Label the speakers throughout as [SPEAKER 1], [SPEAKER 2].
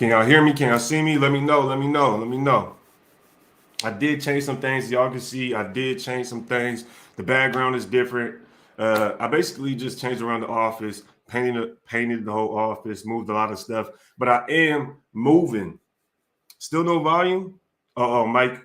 [SPEAKER 1] Can y'all hear me? Can y'all see me? Let me know. Let me know. Let me know. I did change some things. Y'all can see I did change some things. The background is different. I basically just changed around the office, painted the whole office, moved a lot of stuff. But I am moving. Still no volume. Oh, Mike.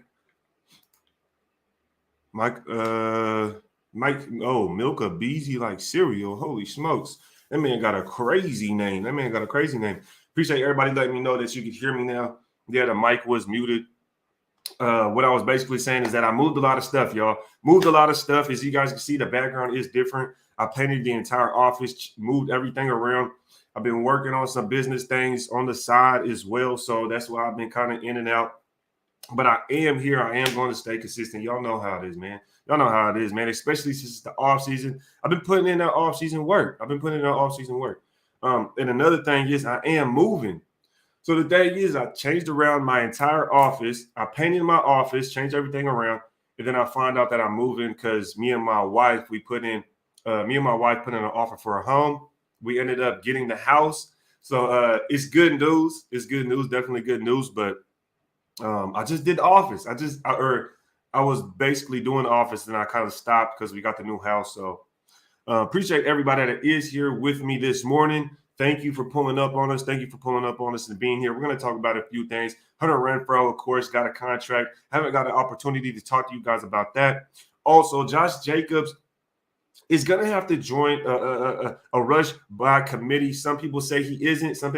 [SPEAKER 1] Mike. Oh, Milka Beezy like cereal. Holy smokes! That man got a crazy name. That man got a crazy name. Appreciate everybody letting me know that you could hear me now. Yeah, the mic was muted. What I was basically saying is that I moved a lot of stuff, y'all. Moved a lot of stuff. As you guys can see, the background is different. I painted the entire office, moved everything around. I've been working on some business things on the side as well. So that's why I've been kind of in and out. But I am here. I am going to stay consistent. Y'all know how it is, man. Y'all know how it is, man. Especially since it's the off season. I've been putting in that off season work. And another thing is I am moving. So the thing is, I changed around my entire office. I painted my office, changed everything around, and then I find out that I'm moving because me and my wife put in an offer for a home. We ended up getting the house. So it's good news. It's good news, definitely good news. But I just did the office. I was basically doing the office, and I kind of stopped because we got the new house. So appreciate everybody that is here with me this morning. Thank you for pulling up on us. Thank you for pulling up on us and being here. We're going to talk about a few things. Hunter Renfrow, of course, got a contract. Haven't got an opportunity to talk to you guys about that. Also, Josh Jacobs is going to have to join a rush by committee. Some people say he isn't. Some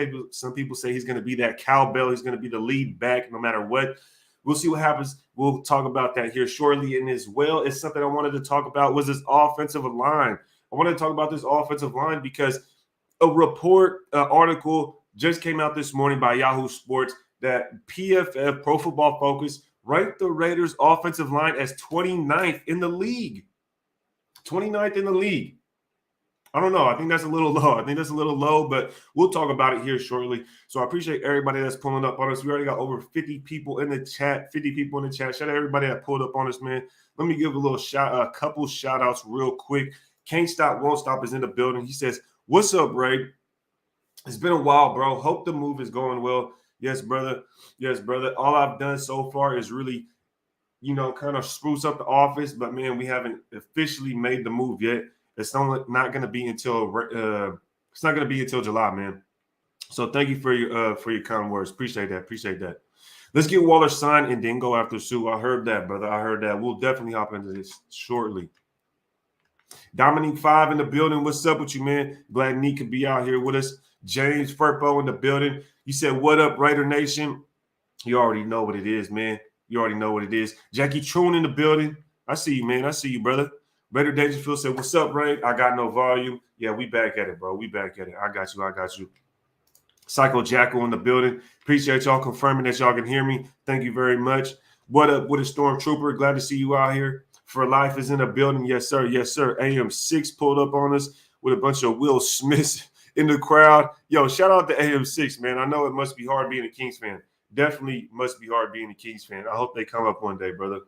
[SPEAKER 1] people say he's going to be that cowbell. He's going to be the lead back no matter what. We'll see what happens. We'll talk about that here shortly. And as well as something I wanted to talk about was this offensive line. I wanted to talk about this offensive line because a report article just came out this morning by Yahoo Sports that PFF, Pro Football Focus, ranked the Raiders' offensive line as 29th in the league. 29th in the league. I don't know. I think that's a little low. But we'll talk about it here shortly. So I appreciate everybody that's pulling up on us. We already got over 50 people in the chat. Shout out everybody that pulled up on us, man. Let me give a couple shout outs real quick. Can't Stop, Won't Stop is in the building. He says, "What's up, Ray? It's been a while, bro. Hope the move is going well." Yes, brother. Yes, brother. All I've done so far is really, kind of spruce up the office. But, man, we haven't officially made the move yet. It's not going to be until July, man. So thank you for your kind words. Appreciate that. Let's get Waller signed and then go after Sue. I heard that, brother. I heard that. We'll definitely hop into this shortly. Dominique 5 in the building. What's up with you, man? Glad Neek could be out here with us. James Furpo in the building. You said, "What up, Raider Nation?" You already know what it is, man. You already know what it is. Jackie Troon in the building. I see you, man. I see you, brother. Raider Dangerfield said, "What's up, Ray? I got no volume." Yeah, we back at it, bro. We back at it. I got you. Psycho Jackal in the building. Appreciate y'all confirming that y'all can hear me. Thank you very much. What up with a Stormtrooper? Glad to see you out here. For Life is in the building. Yes, sir. Yes, sir. AM6 pulled up on us with a bunch of Will Smiths in the crowd. Yo, shout out to AM6, man. I know it must be hard being a Kings fan. Definitely must be hard being a Kings fan. I hope they come up one day, brother.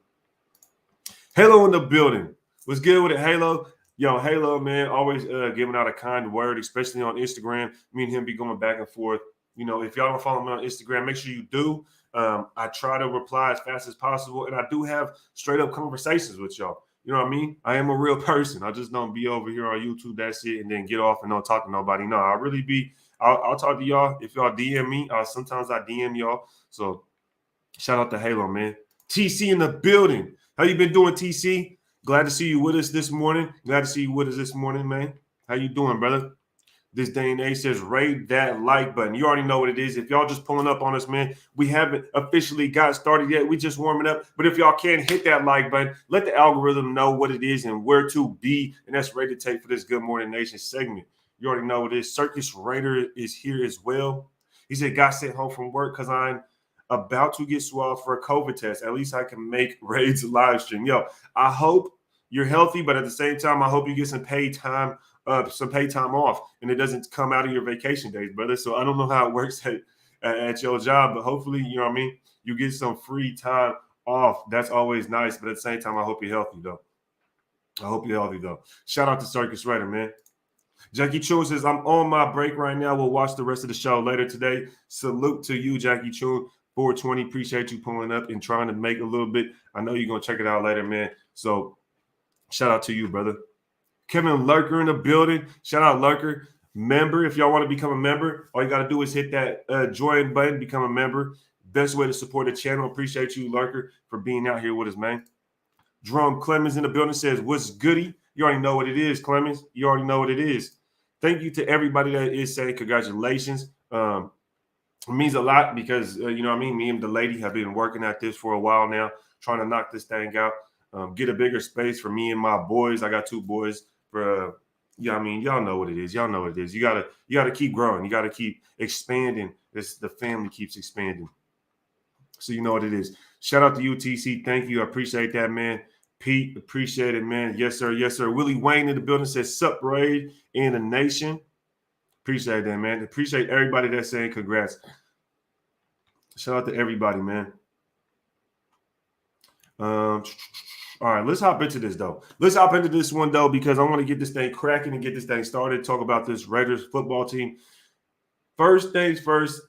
[SPEAKER 1] Halo in the building. What's good with it, Halo? Yo, Halo, man, always giving out a kind word, especially on Instagram. Me and him be going back and forth. If y'all don't follow me on Instagram, make sure you do. I try to reply as fast as possible, and I do have straight-up conversations with y'all. You know what I mean? I am a real person. I just don't be over here on YouTube, that's it, and then get off and don't talk to nobody. No, I really be – I'll talk to y'all. If y'all DM me, sometimes I DM y'all. So shout out to Halo, man. TC in the building. How you been doing, TC? Glad to see you with us this morning. Man. How you doing, brother? This day and age says rate that like button. You already know what it is. If y'all just pulling up on us, man, we haven't officially got started yet. We just warming up. But if y'all can hit that like button, let the algorithm know what it is and where to be. And that's ready to take for this Good Morning Nation segment. You already know what it is. Circus Raider is here as well. He said, "Got sent home from work because I'm about to get swabbed for a COVID test. At least I can make Raids live stream." Yo, I hope you're healthy, but at the same time, I hope you get some paid time off, and it doesn't come out of your vacation days, brother. So I don't know how it works at your job, but hopefully, you know what I mean, you get some free time off. That's always nice, but at the same time, I hope you're healthy, though. Shout out to Circus Raider, man. Jackie Chun says, I'm on my break right now. We'll watch the rest of the show later today. Salute to you, Jackie Chun. 420. Appreciate you pulling up and trying to make a little bit. I know you're going to check it out later, man. So shout out to you, brother. Kevin Lurker in the building. Shout out Lurker. Member, if y'all want to become a member, all you got to do is hit that join button, become a member. Best way to support the channel. Appreciate you, Lurker, for being out here with us, man. Jerome Clemens in the building says, what's goody? You already know what it is, Clemens. You already know what it is. Thank you to everybody that is saying congratulations. It means a lot because, you know what I mean? Me and the lady have been working at this for a while now, trying to knock this thing out, get a bigger space for me and my boys. I got 2 boys. Yeah, I mean, y'all know what it is. Y'all know what it is. You gotta keep growing. You gotta keep expanding. The family keeps expanding. So you know what it is. Shout out to UTC. Thank you. I appreciate that, man. Pete, appreciate it, man. Yes, sir. Yes, sir. Willie Wayne in the building says, sup, Raid in the nation. Appreciate that, man. Appreciate everybody that's saying congrats. Shout out to everybody, man. All right, let's hop into this, though. Let's hop into this one, though, because I want to get this thing cracking and get this thing started. Talk about this Raiders football team. First things first,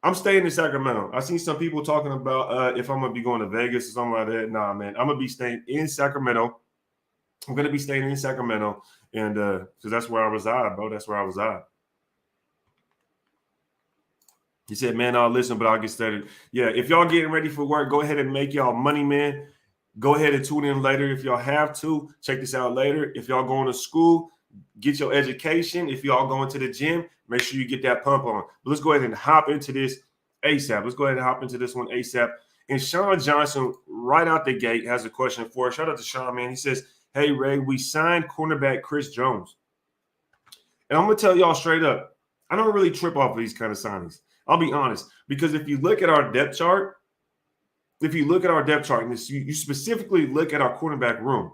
[SPEAKER 1] I'm staying in Sacramento. I seen some people talking about if I'm going to be going to Vegas or something like that. Nah, man, I'm going to be staying in Sacramento. I'm going to be staying in Sacramento, and because that's where I reside, bro. That's where I reside. He said, man, I'll listen, but I'll get started. Yeah, if y'all getting ready for work, go ahead and make y'all money, man. Go ahead and tune in later if y'all have to. Check this out later. If y'all going to school, get your education. If y'all going to the gym, make sure you get that pump on. But let's go ahead and hop into this ASAP. Let's go ahead and hop into this one ASAP. And Sean Johnson, right out the gate, has a question for us. Shout out to Sean, man. He says, hey, Ray, we signed cornerback Chris Jones. And I'm going to tell y'all straight up, I don't really trip off of these kind of signings. I'll be honest, because if you look at our depth chart, and you specifically look at our cornerback room,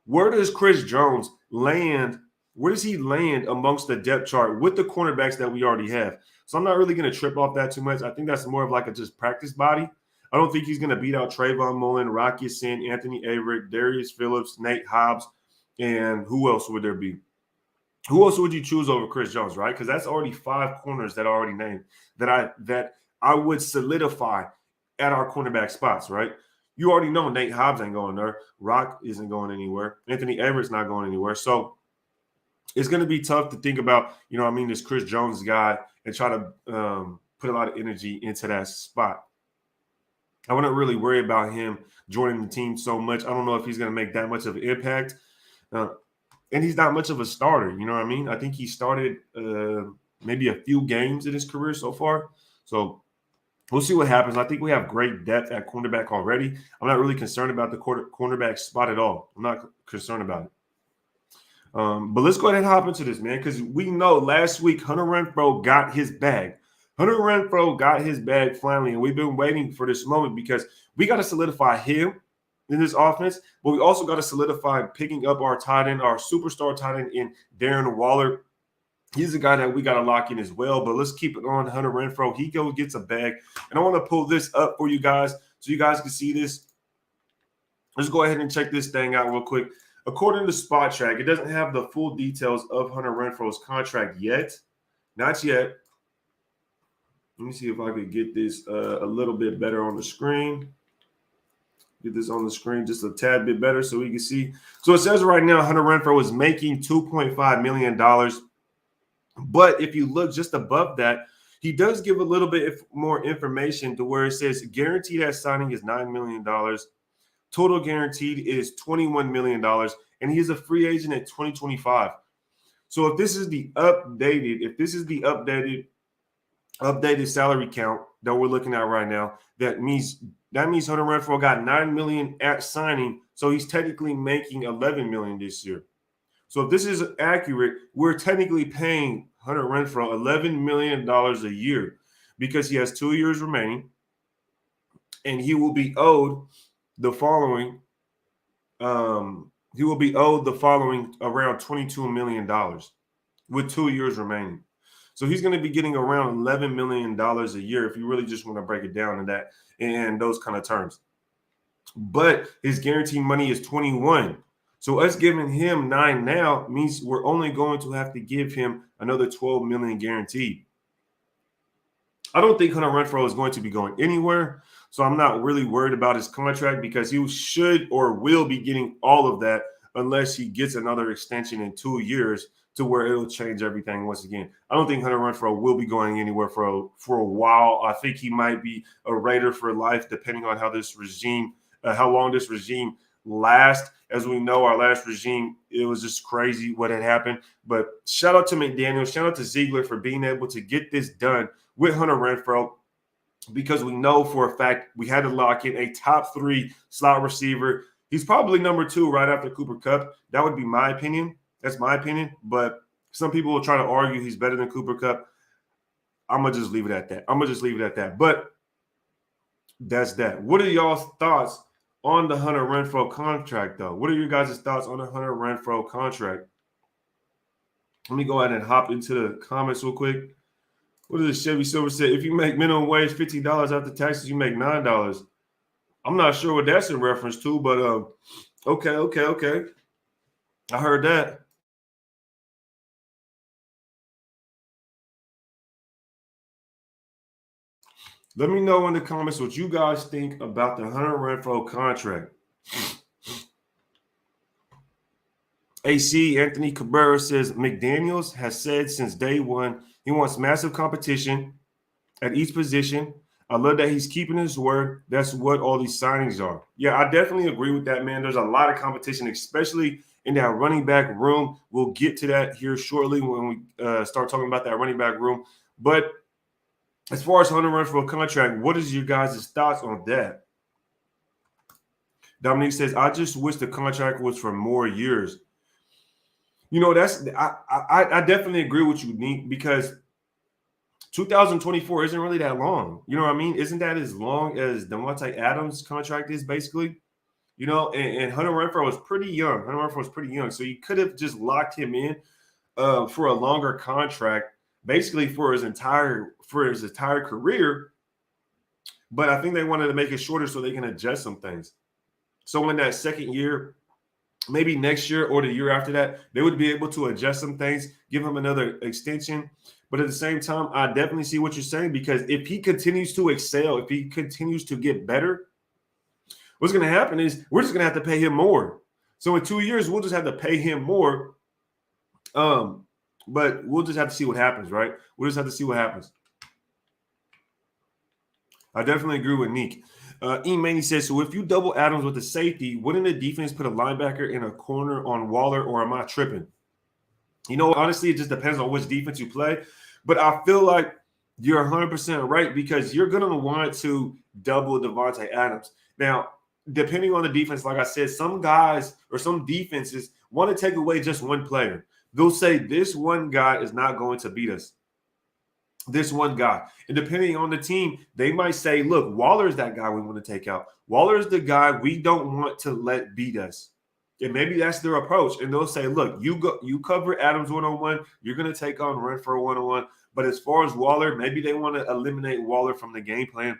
[SPEAKER 1] where does Chris Jones land? Where does he land amongst the depth chart with the cornerbacks that we already have? So I'm not really going to trip off that too much. I think that's more of like a just practice body. I don't think he's going to beat out Trayvon Mullen, Rocky Sin, Anthony Averick, Darius Phillips, Nate Hobbs, and who else would there be? Who else would you choose over Chris Jones, right? Because that's already 5 corners that are already named that I would solidify at our cornerback spots, right? You already know Nate Hobbs ain't going there. Rock isn't going anywhere. Anthony Everett's not going anywhere. So it's going to be tough to think about, you know what I mean, this Chris Jones guy and try to put a lot of energy into that spot. I wouldn't really worry about him joining the team so much. I don't know if he's going to make that much of an impact. And he's not much of a starter, you know what I mean? I think he started maybe a few games in his career so far. So we'll see what happens. I think we have great depth at cornerback already. I'm not really concerned about the cornerback spot at all. I'm not concerned about it. But let's go ahead and hop into this, man, because we know last week Hunter Renfrow got his bag. Hunter Renfrow got his bag finally, and we've been waiting for this moment because we got to solidify him in this offense, but we also got to solidify picking up our tight end, our superstar tight end in Darren Waller. He's a guy that we got to lock in as well, but let's keep it on Hunter Renfrow. He gets a bag, and I want to pull this up for you guys so you guys can see this. Let's go ahead and check this thing out real quick. According to Spot Track, it doesn't have the full details of Hunter Renfrow's contract yet. Not yet. Let me see if I could get this a little bit better on the screen. Get this on the screen just a tad bit better so we can see. So it says right now Hunter Renfrow is making $2.5 million. But if you look just above that, he does give a little bit more information to where it says guaranteed at signing is $9 million. Total guaranteed is $21 million. And he's a free agent at 2025. So if this is the updated salary count that we're looking at right now, that means Hunter Renfrow got $9 million at signing, so he's technically making $11 million this year. So if this is accurate, we're technically paying Hunter Renfrow $11 million a year because he has 2 years remaining, and he will be owed the following. Around $22 million with 2 years remaining. So he's going to be getting around $11 million a year if you really just want to break it down in those kind of terms. But his guaranteed money is 21. So us giving him 9 now means we're only going to have to give him another 12 million guaranteed. I don't think Hunter Renfrow is going to be going anywhere. So I'm not really worried about his contract because he should or will be getting all of that unless he gets another extension in 2 years to where it'll change everything once again. I don't think Hunter Renfrow will be going anywhere for a while. I think he might be a Raider for life, depending on how this regime, how long this regime lasts. As we know, our last regime, it was just crazy what had happened. But shout out to McDaniel, shout out to Ziegler for being able to get this done with Hunter Renfrow, because we know for a fact we had to lock in a top 3 slot receiver. He's probably number 2 right after Cooper Kupp. That would be my opinion. That's my opinion. But some people will try to argue he's better than Cooper Kupp. I'm going to just leave it at that. But that's that. What are y'all's thoughts on the Hunter Renfrow contract, though? What are your guys' thoughts on the Hunter Renfrow contract? Let me go ahead and hop into the comments real quick. What does Chevy Silver say? If you make minimum wage $50 after taxes, you make $9. I'm not sure what that's in reference to, but okay. I heard that. Let me know in the comments what you guys think about the Hunter Renfrow contract. AC Anthony Cabrera says McDaniels has said since day one he wants massive competition at each position. I love that he's keeping his word. That's what all these signings are. Yeah, I definitely agree with that, man. There's a lot of competition, especially in that running back room. We'll get to that here shortly when we start talking about that running back room. But as far as Hunter Renfrow contract, what is your guys' thoughts on that? Dominique says, I just wish the contract was for more years. You know, I definitely agree with you, Nick, because 2024 isn't really that long. You know what I mean? Isn't that as long as Devontae Adams' contract is, basically? You know, and Hunter Renfrow was pretty young. So you could have just locked him in for a longer contract, basically for his entire career. But I think they wanted to make it shorter so they can adjust some things. So in that second year, maybe next year or the year after that, they would be able to adjust some things, give him another extension. But at the same time, I definitely see what you're saying, because if he continues to excel, if he continues to get better, what's going to happen is we're just going to have to pay him more. So in 2 years, we'll just have to pay him more. But we'll just have to see what happens, right? We'll just have to see what happens. I definitely agree with Nick. E. Maney says, so if you double Adams with the safety, wouldn't the defense put a linebacker in a corner on Waller, or am I tripping? You know, honestly, it just depends on which defense you play. But I feel like you're 100% right, because you're going to want to double Devontae Adams. Now, depending on the defense, like I said, some guys or some defenses want to take away just one player. They'll say this one guy is not going to beat us. This one guy. And depending on the team, they might say, look, Waller is that guy we want to take out. Waller is the guy we don't want to let beat us. And maybe that's their approach. And they'll say, look, you cover Adams one-on-one. You're going to take on Renfrow one-on-one. But as far as Waller, maybe they want to eliminate Waller from the game plan.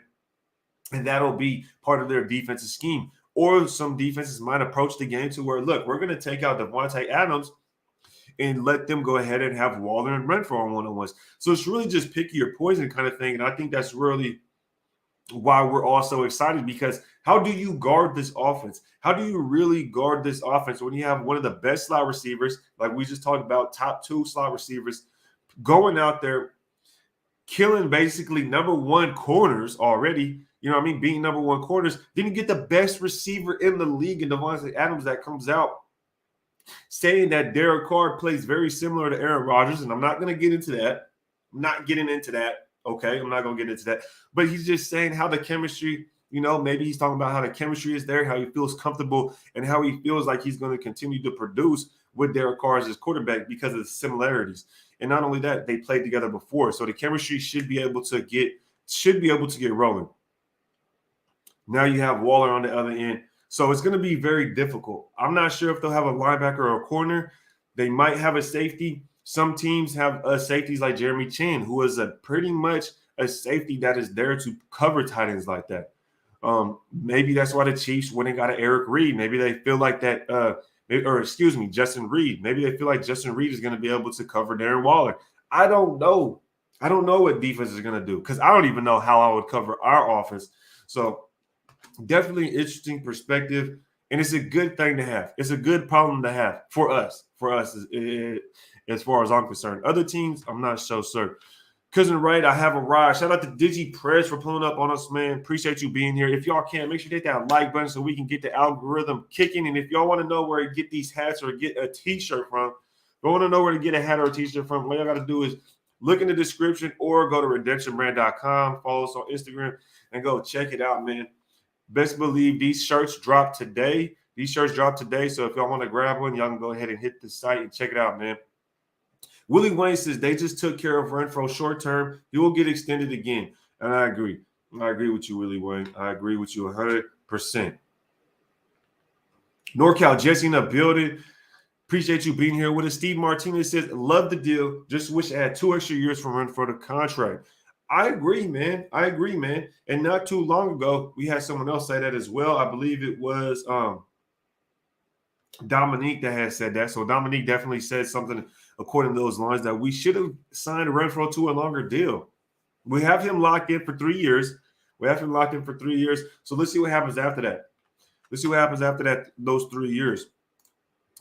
[SPEAKER 1] And that'll be part of their defensive scheme. Or some defenses might approach the game to where, look, we're going to take out Devontae Adams and let them go ahead and have Waller and Renfrow on one-on-ones. So it's really just pick your poison kind of thing. And I think that's really why we're all so excited, because how do you guard this offense? How do you really guard this offense when you have one of the best slot receivers, like we just talked about, top 2 slot receivers, going out there, killing basically number 1 corners already, you know what I mean, being number 1 corners. Then you get the best receiver in the league in Devontae Adams that comes out saying that Derek Carr plays very similar to Aaron Rodgers, and I'm not going to get into that. I'm not getting into that, okay? I'm not going to get into that. But he's just saying how the chemistry, you know, maybe he's talking about how the chemistry is there, how he feels comfortable, and how he feels like he's going to continue to produce with Derek Carr as his quarterback because of the similarities. And not only that, they played together before, so the chemistry should be able to get rolling. Now you have Waller on the other end. So it's going to be very difficult. I'm not sure if they'll have a linebacker or a corner. They might have a safety. Some teams have safeties like Jeremy Chin, who is pretty much a safety that is there to cover tight ends like that. Maybe that's why the Chiefs went and got an Eric Reed. Maybe they feel like that or excuse me, Justin Reed. Maybe they feel like Justin Reed is going to be able to cover Darren Waller. I don't know. I don't know what defense is going to do because I don't even know how I would cover our offense. So definitely an interesting perspective, and it's a good thing to have. It's a good problem to have for us. As far as I'm concerned. Other teams, I'm not so sure. Cousin Right, I have a ride. Shout out to Digi Press for pulling up on us, man. Appreciate you being here. If y'all can, make sure you hit that like button so we can get the algorithm kicking. And if y'all want to know where to get these hats or get a t-shirt from, if you want to know where to get a hat or a t-shirt from, all y'all got to do is look in the description or go to redemptionbrand.com, follow us on Instagram, and go check it out, man. Best believe these shirts drop today. So if y'all want to grab one, y'all can go ahead and hit the site and check it out, man. Willie Wayne says they just took care of Renfrow short term. He will get extended again. And I agree. I agree with you, Willie Wayne. I agree with you 100%. NorCal Jesse in the building. Appreciate you being here with us. Steve Martinez says, love the deal. Just wish I had 2 extra years from Renfrow the contract. I agree, man. And not too long ago, we had someone else say that as well. I believe it was Dominique that had said that. So Dominique definitely said something according to those lines that we should have signed Renfrow to a longer deal. We have him locked in for 3 years. So let's see what happens after that. Those 3 years.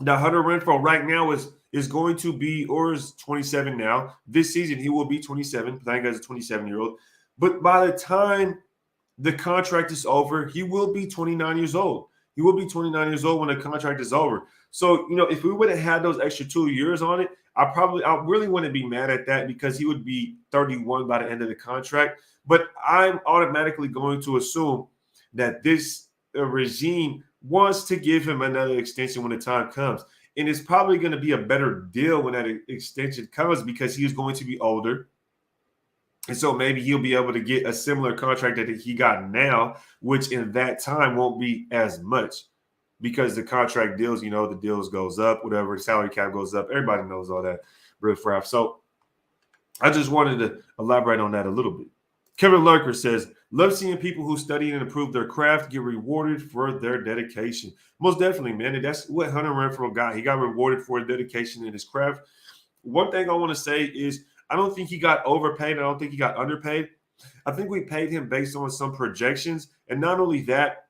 [SPEAKER 1] Now, Hunter Renfrow right now is going to be, or is 27 now. This season, he will be 27. Playing as a 27-year-old. But by the time the contract is over, he will be 29 years old. He will be 29 years old when the contract is over. So, if we would have had those extra 2 years on it, I really wouldn't be mad at that because he would be 31 by the end of the contract. But I'm automatically going to assume that this regime wants to give him another extension when the time comes. And it's probably going to be a better deal when that extension comes because he is going to be older. And so maybe he'll be able to get a similar contract that he got now, which in that time won't be as much because the contract deals, the deals goes up, whatever, the salary cap goes up. Everybody knows all that riffraff. So I just wanted to elaborate on that a little bit. Kevin Lurker says, love seeing people who study and improve their craft get rewarded for their dedication. Most definitely, man. And that's what Hunter Renfrow got. He got rewarded for his dedication in his craft. One thing I want to say is I don't think he got overpaid. I don't think he got underpaid. I think we paid him based on some projections. And not only that,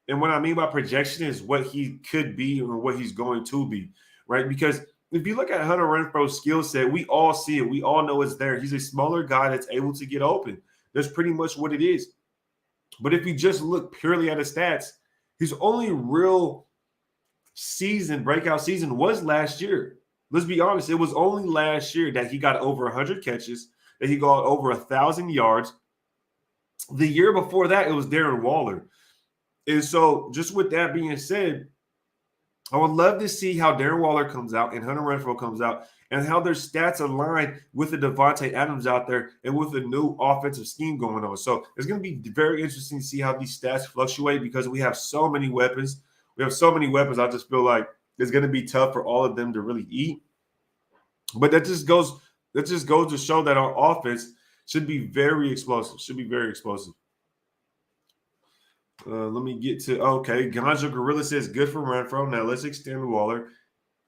[SPEAKER 1] and what I mean by projection is what he could be or what he's going to be, right? Because if you look at Hunter Renfrow's skill set, we all see it. We all know it's there. He's a smaller guy that's able to get open. That's pretty much what it is. But if you just look purely at his stats, his only real breakout season was last year. Let's be honest. It was only last year that he got over 100 catches, that he got over 1,000 yards. The year before that, it was Darren Waller. And so just with that being said, I would love to see how Darren Waller comes out and Hunter Renfrow comes out and how their stats align with the Devontae Adams out there and with the new offensive scheme going on. So it's going to be very interesting to see how these stats fluctuate because we have so many weapons. I just feel like it's going to be tough for all of them to really eat. But that just goes to show that our offense should be very explosive. Let me get to, Ganja Gorilla says, good for Renfrow. Now let's extend Waller.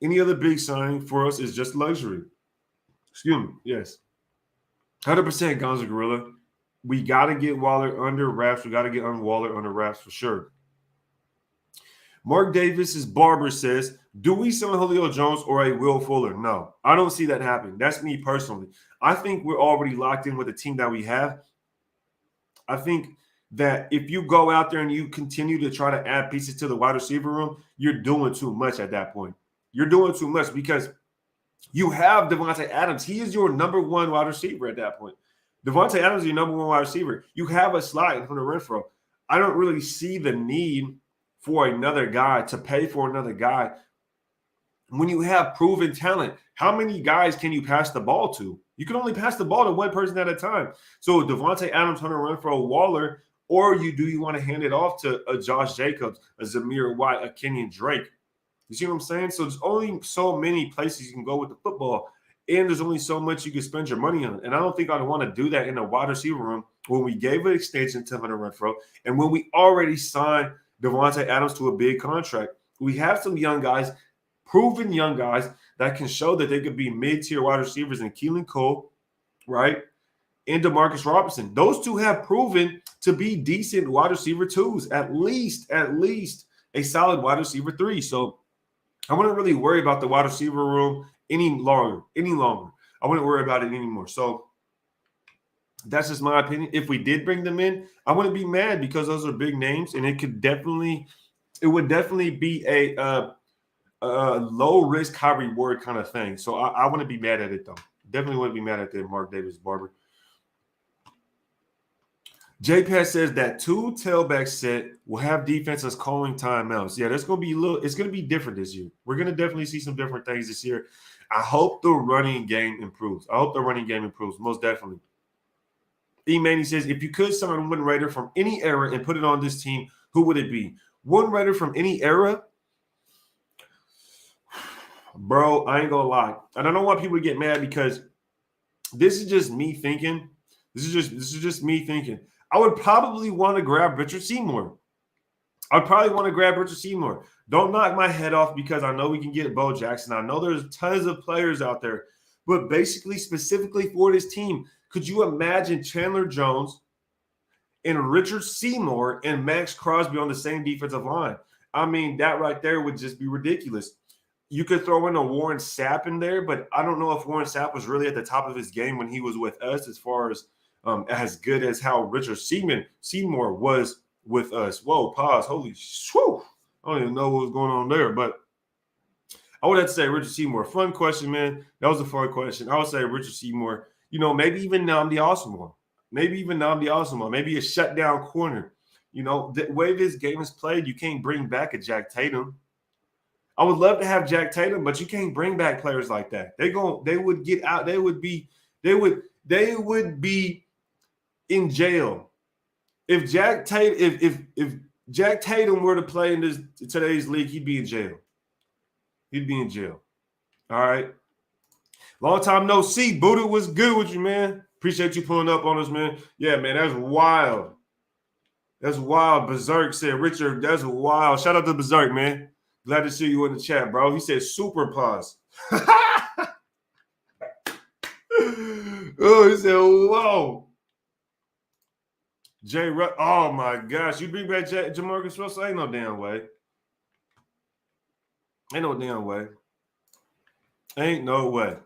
[SPEAKER 1] Any other big signing for us is just luxury. Excuse me. Yes. 100% Ganja Gorilla. We got to get Waller under wraps. We got to get Waller under wraps for sure. Mark Davis's barber says, do we sign Julio Jones or a Will Fuller? No, I don't see that happening. That's me personally. I think we're already locked in with the team that we have. I think that if you go out there and you continue to try to add pieces to the wide receiver room, you're doing too much at that point. You're doing too much because you have Devontae Adams. He is your number one wide receiver at that point. Devontae Adams is your number one wide receiver. You have a slide from the Renfrow. I don't really see the need for another guy to pay for another guy when you have proven talent. How many guys can you pass the ball to? You can only pass the ball to one person at a time. So Devontae Adams, Hunter Renfrow, Waller, or you want to hand it off to a Josh Jacobs, a Zamir White, a Kenyon Drake? You see what I'm saying? So there's only so many places you can go with the football, and there's only so much you can spend your money on. And I don't think I'd want to do that in a wide receiver room when we gave an extension to Hunter Renfrow and when we already signed Devontae Adams to a big contract. We have some young guys, proven young guys that can show that they could be mid-tier wide receivers in Keelan Cole, right? And Demarcus Robinson. Those two have proven to be decent wide receiver twos, at least a solid wide receiver three. So I wouldn't really worry about the wide receiver room any longer. I wouldn't worry about it anymore. So that's just my opinion. If we did bring them in, I wouldn't be mad because those are big names, and it would definitely be a low risk, high reward kind of thing. So I wouldn't be mad at it though. Definitely wouldn't be mad at that, Mark Davis Barber. JPass says that 2 tailback set will have defenses calling timeouts. Yeah, that's going to be it's going to be different this year. We're going to definitely see some different things this year. I hope the running game improves. Most definitely. E-Manny says, if you could sign one Raider from any era and put it on this team, who would it be? One Raider from any era? Bro, I ain't going to lie. And I don't want people to get mad because this is just me thinking. This is just me thinking. I would probably want to grab Richard Seymour. Don't knock my head off because I know we can get Bo Jackson. I know there's tons of players out there. But basically, specifically for this team, could you imagine Chandler Jones and Richard Seymour and Max Crosby on the same defensive line? I mean, that right there would just be ridiculous. You could throw in a Warren Sapp in there, but I don't know if Warren Sapp was really at the top of his game when he was with us as far as good as how Richard Seymour was with us. Whoa, pause. Holy shoo. I don't even know what was going on there, but I would have to say Richard Seymour. Fun question, man. That was a fun question. I would say Richard Seymour. Maybe even Nnamdi Asomugha. Maybe a shutdown corner. The way this game is played, you can't bring back a Jack Tatum. I would love to have Jack Tatum, but you can't bring back players like that. They would get out. They would be in jail. If Jack Tatum were to play in today's league, he'd be in jail. All right. Long time no see. Buddha, was good with you, man. Appreciate you pulling up on us, man. Yeah, man, that's wild. Berserk said, Richard, that's wild. Shout out to Berserk, man. Glad to see you in the chat, bro. He said super pause. Oh, he said, whoa. Jay Rutt. Oh, my gosh. You bring back Jamarcus Russell? Ain't no damn way. Ain't no way.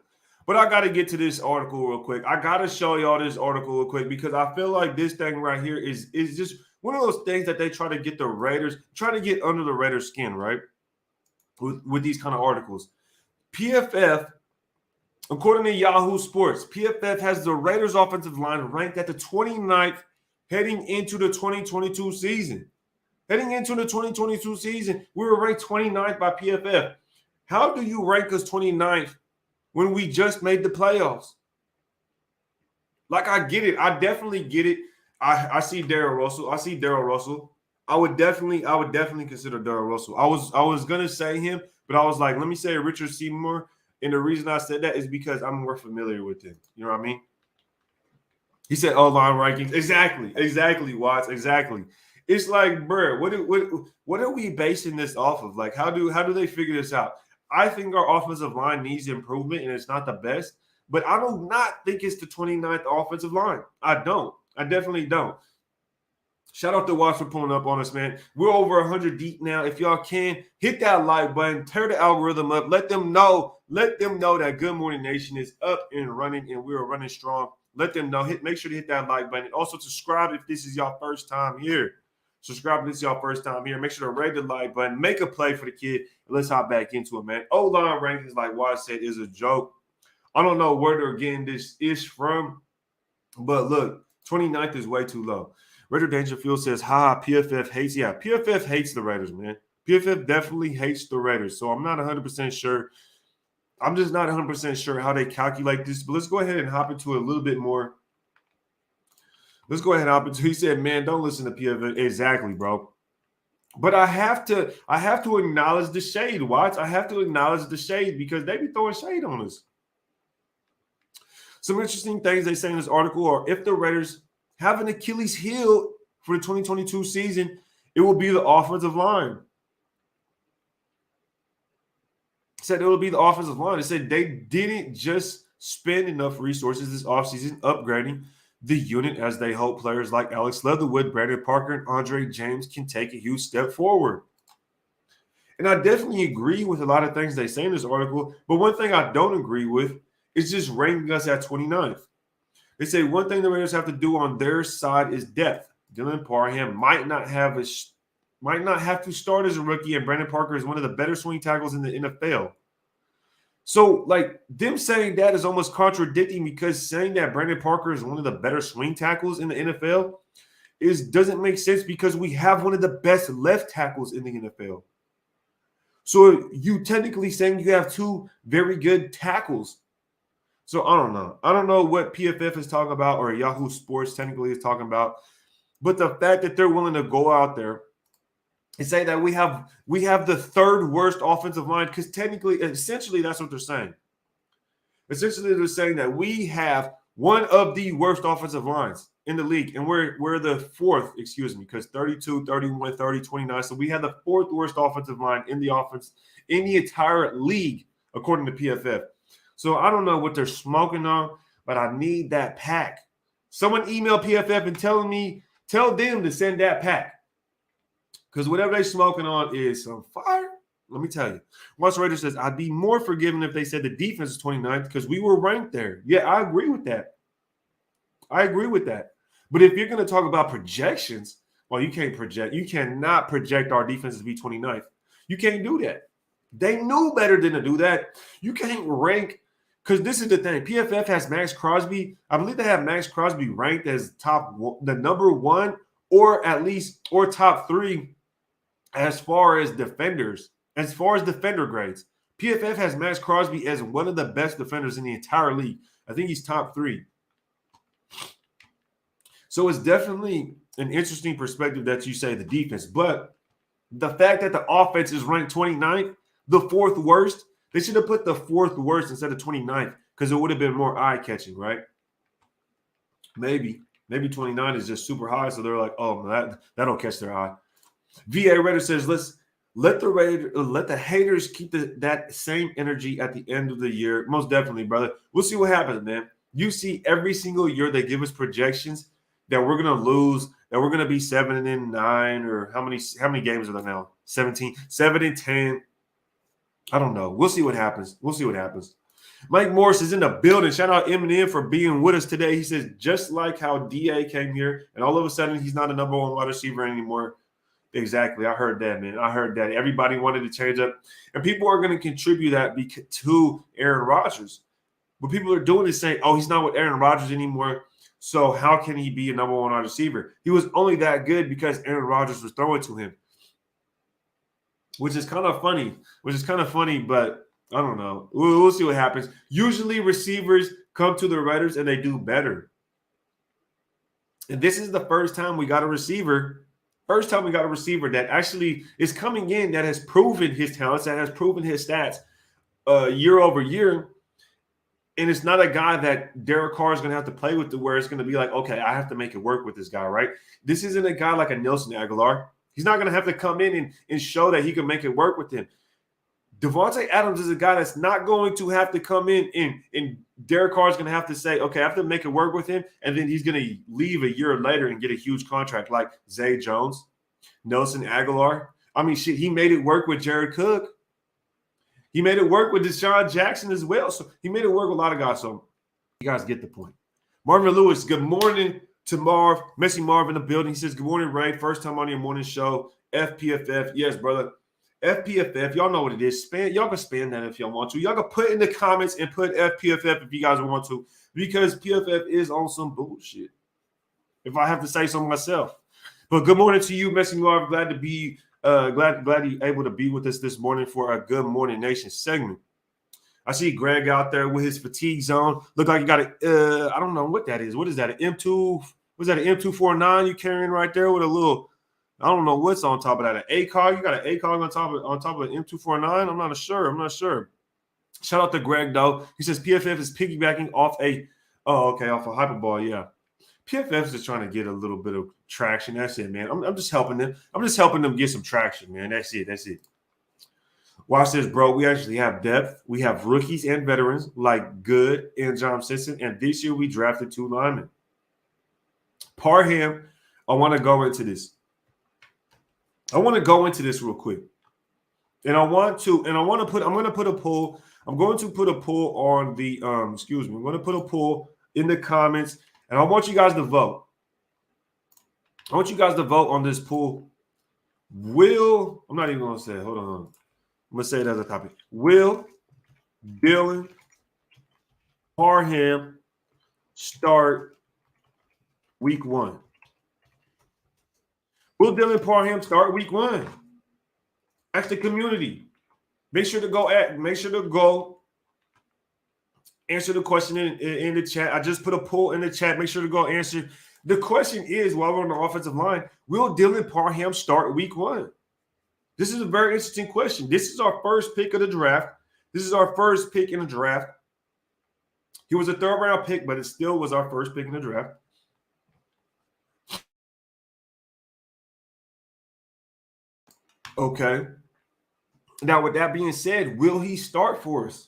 [SPEAKER 1] But I got to get to this article real quick. I got to show y'all this article real quick because I feel like this thing right here is just one of those things that they try to get the Raiders, try to get under the Raiders' skin, right? With these kind of articles. PFF, according to Yahoo Sports, PFF has the Raiders' offensive line ranked at the 29th heading into the 2022 season. We were ranked 29th by PFF. How do you rank us 29th when we just made the playoffs? Like, I get it. I definitely get it. I see Darrell Russell. I would definitely consider Darrell Russell. I was gonna say him, but I was like, let me say Richard Seymour. And the reason I said that is because I'm more familiar with him. You know what I mean? He said O-line rankings. Exactly, Watts. Exactly. It's like, bro, what are we basing this off of? Like, how do they figure this out? I think our offensive line needs improvement, and it's not the best. But I do not think it's the 29th offensive line. I don't. I definitely don't. Shout out to Watts for pulling up on us, man. We're over 100 deep now. If y'all can, hit that like button, tear the algorithm up. Let them know that Good Morning Nation is up and running, and we are running strong. Let them know. Make sure to hit that like button. Also, subscribe if this is your first time here. Make sure to rate the like button. Make a play for the kid. Let's hop back into it, man. O-line rankings, like Watts said, is a joke. I don't know where they're getting this ish from, but look, 29th is way too low. Raider Dangerfield says, PFF hates. Yeah, PFF hates the Raiders, man. PFF definitely hates the Raiders. So I'm not 100% sure. I'm just not 100% sure how they calculate this. But let's go ahead and hop into it a little bit more. He said, man, don't listen to PFF. Exactly, bro. But I have to acknowledge the shade, Watts. I have to acknowledge the shade because they be throwing shade on us. Some interesting things they say in this article are if the Raiders have an Achilles heel for the 2022 season, it will be the offensive line. said it'll be the offensive line. They said they didn't just spend enough resources this offseason upgrading the unit as they hope players like Alex Leatherwood, Brandon Parker, and Andre James can take a huge step forward. And I definitely agree with a lot of things they say in this article, but one thing I don't agree with is just ranking us at 29th. They say one thing the Raiders have to do on their side is depth. Dylan Parham might not have to start as a rookie, and Brandon Parker is one of the better swing tackles in the NFL. So, like, them saying that is almost contradicting, because saying that Brandon Parker is one of the better swing tackles in the NFL doesn't make sense, because we have one of the best left tackles in the NFL. So you technically saying you have two very good tackles. So I don't know. I don't know what PFF is talking about, or Yahoo Sports technically is talking about. But the fact that they're willing to go out there and say that we have the third worst offensive line, because essentially that's what they're saying. Essentially, they're saying that we have one of the worst offensive lines in the league, and we're the fourth, because 32, 31, 30, 29. So we have the fourth worst offensive line in the entire league, according to PFF. So I don't know what they're smoking on, but I need that pack. Someone email PFF and tell them to send that pack. Because whatever they're smoking on is some fire. Let me tell you. Russ Rader says, I'd be more forgiving if they said the defense is 29th, because we were ranked there. Yeah, I agree with that. But if you're going to talk about projections, well, you can't project. You cannot project our defense to be 29th. You can't do that. They knew better than to do that. You can't rank, because this is the thing. PFF has Max Crosby. I believe they have Max Crosby ranked as the number one, or top three as far as defenders, as far as defender grades. PFF has Max Crosby as one of the best defenders in the entire league. I think he's top three. So it's definitely an interesting perspective that you say the defense. But the fact that the offense is ranked 29th, the fourth worst, they should have put the fourth worst instead of 29th, because it would have been more eye-catching, right? Maybe 29 is just super high, so they're like, oh, that don't catch their eye. VA Raider says, let the haters keep that same energy at the end of the year. Most definitely, brother. We'll see what happens, man. You see, every single year they give us projections that we're gonna lose, that we're gonna be 7-9, or how many games are there now? 17, 7-10. I don't know. We'll see what happens. Mike Morris is in the building. Shout out Eminem for being with us today. He says, just like how DA came here and all of a sudden he's not a number one wide receiver anymore. Exactly. I heard that, man. I heard that. Everybody wanted to change up. And people are going to contribute that to Aaron Rodgers. What people are doing is saying, oh, he's not with Aaron Rodgers anymore, so how can he be a number one wide receiver? He was only that good because Aaron Rodgers was throwing to him, which is kind of funny, but I don't know. We'll see what happens. Usually receivers come to the Raiders and they do better. And this is the first time we got a receiver that actually is coming in, that has proven his talents, that has proven his stats year over year. And it's not a guy that Derek Carr is going to have to play with, where it's going to be like, okay, I have to make it work with this guy, right? This isn't a guy like a Nelson Aguilar. He's not going to have to come in and show that he can make it work with him. Devontae Adams is a guy that's not going to have to come in and Derek Carr is going to have to say, okay, I have to make it work with him, and then he's going to leave a year later and get a huge contract like Zay Jones, Nelson Aguilar. I mean, shit, he made it work with Jared Cook. He made it work with Deshaun Jackson as well. So he made it work with a lot of guys. So you guys get the point. Marvin Lewis, good morning to Marv. Messi Marv in the building. He says, good morning, Ray. First time on your morning show. FPFF. Yes, brother. FPFF. Y'all know what it is. Y'all can spam that if y'all want to. Y'all can put in the comments and put FPFF if you guys want to, because PFF is on some bullshit, if I have to say so myself. But good morning to you, Messi Marv. Glad to be glad you're able to be with us this morning for our Good Morning Nation segment. I see Greg out there with his fatigue zone. Look like you got a I don't know what that is. What is that? An M2? Was that an M249 you carrying right there with a little? I don't know what's on top of that. An ACOG? You got an ACOG on top of an M249? I'm not sure. Shout out to Greg though. He says PFF is piggybacking off a hyperball. Yeah. PFF is just trying to get a little bit of traction. That's it, man. I'm just helping them. I'm just helping them get some traction, man. That's it. Watch this, bro. We actually have depth. We have rookies and veterans like Good and John Simpson. And this year we drafted 2 linemen. Parham, I want to go into this. I want to go into this real quick. And I'm going to put a poll. I'm going to put a poll on the I'm going to put a poll in the comments, and I want you guys to vote. I want you guys to vote on this poll. I'm not even going to say it. Hold on. I'm going to say it as a topic. Will Dylan Parham start week 1? Will Dylan Parham start week 1? Ask the community. Make sure to go answer the question in the chat. I just put a poll in the chat. Make sure to go answer. The question is, while we're on the offensive line, will Dylan Parham start week 1? This is a very interesting question. This is our first pick of the draft. This is our first pick in the draft. He was a 3rd round pick, but it still was our first pick in the draft. Okay. Now, with that being said, will he start for us?